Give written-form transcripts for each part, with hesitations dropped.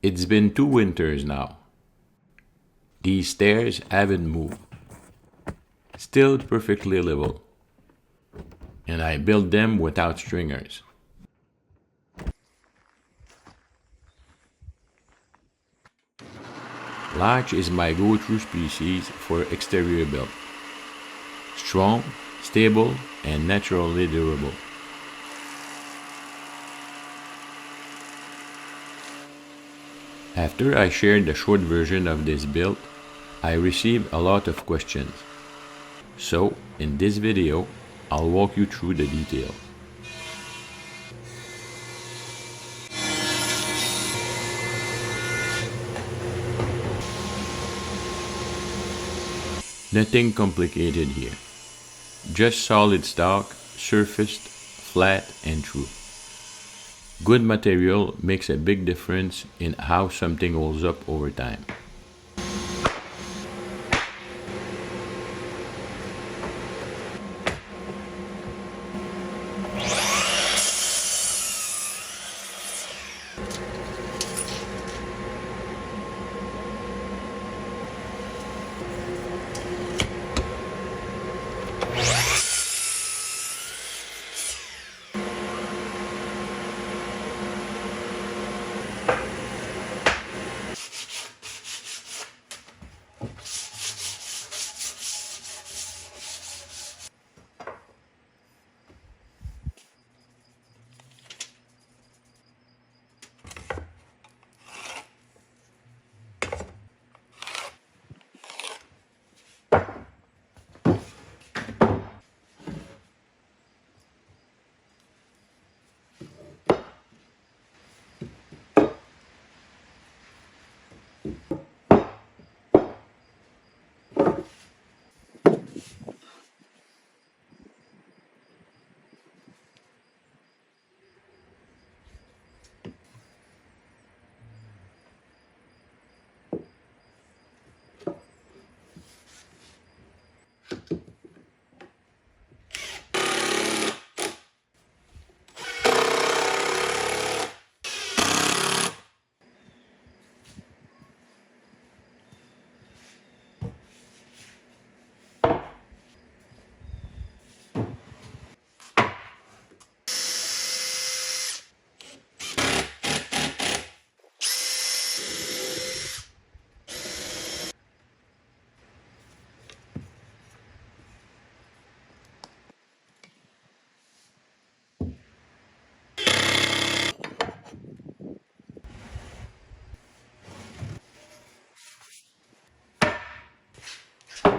It's been 2 winters now. These stairs haven't moved. Still perfectly level. And I built them without stringers. Larch is my go-to species for exterior build. Strong, stable, and naturally durable. After I shared the short version of this build, I received a lot of questions. So, in this video, I'll walk you through the details. Nothing complicated here. Just solid stock, surfaced, flat, and true. Good material makes a big difference in how something holds up over time.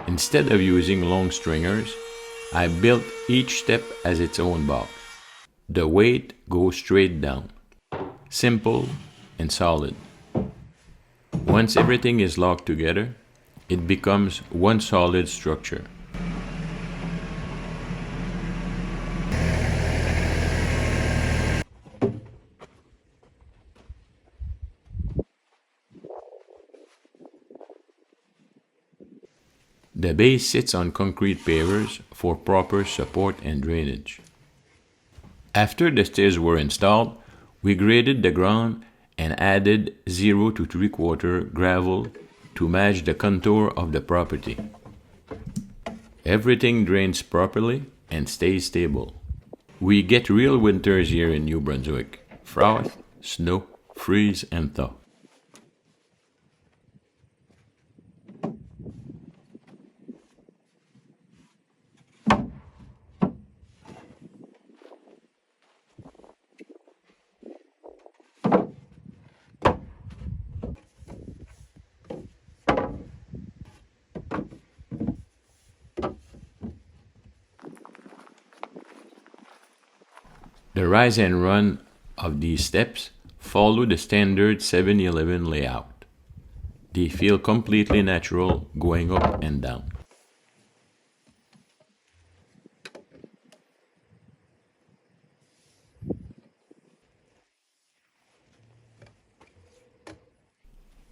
Instead of using long stringers, I built each step as its own box. The weight goes straight down. Simple and solid. Once everything is locked together, it becomes one solid structure. The base sits on concrete pavers for proper support and drainage. After the stairs were installed, we graded the ground and added 0 to 3/4 gravel to match the contour of the property. Everything drains properly and stays stable. We get real winters here in New Brunswick: frost, snow, freeze, and thaw. The rise and run of these steps follow the standard 7-11 layout. They feel completely natural going up and down.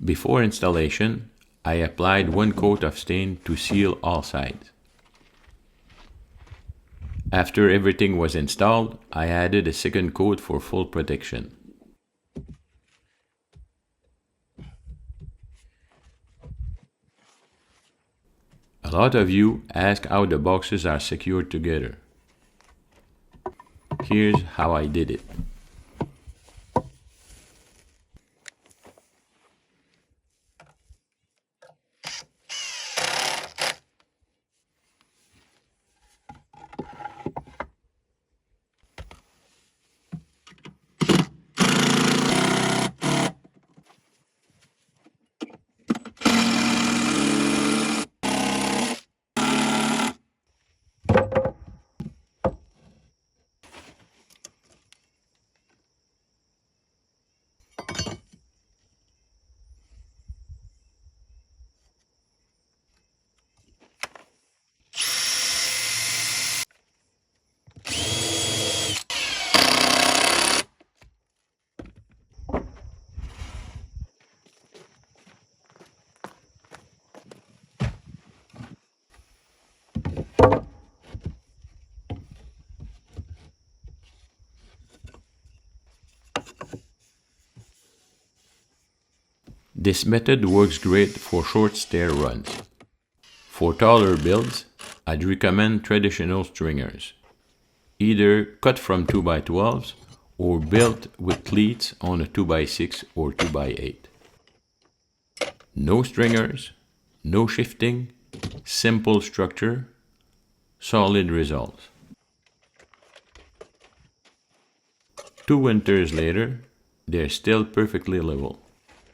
Before installation, I applied 1 coat of stain to seal all sides. After everything was installed, I added a second coat for full protection. A lot of you ask how the boxes are secured together. Here's how I did it. This method works great for short stair runs. For taller builds, I'd recommend traditional stringers, either cut from 2x12s or built with cleats on a 2x6 or 2x8. No stringers, no shifting, simple structure, solid results. 2 winters later, they're still perfectly level.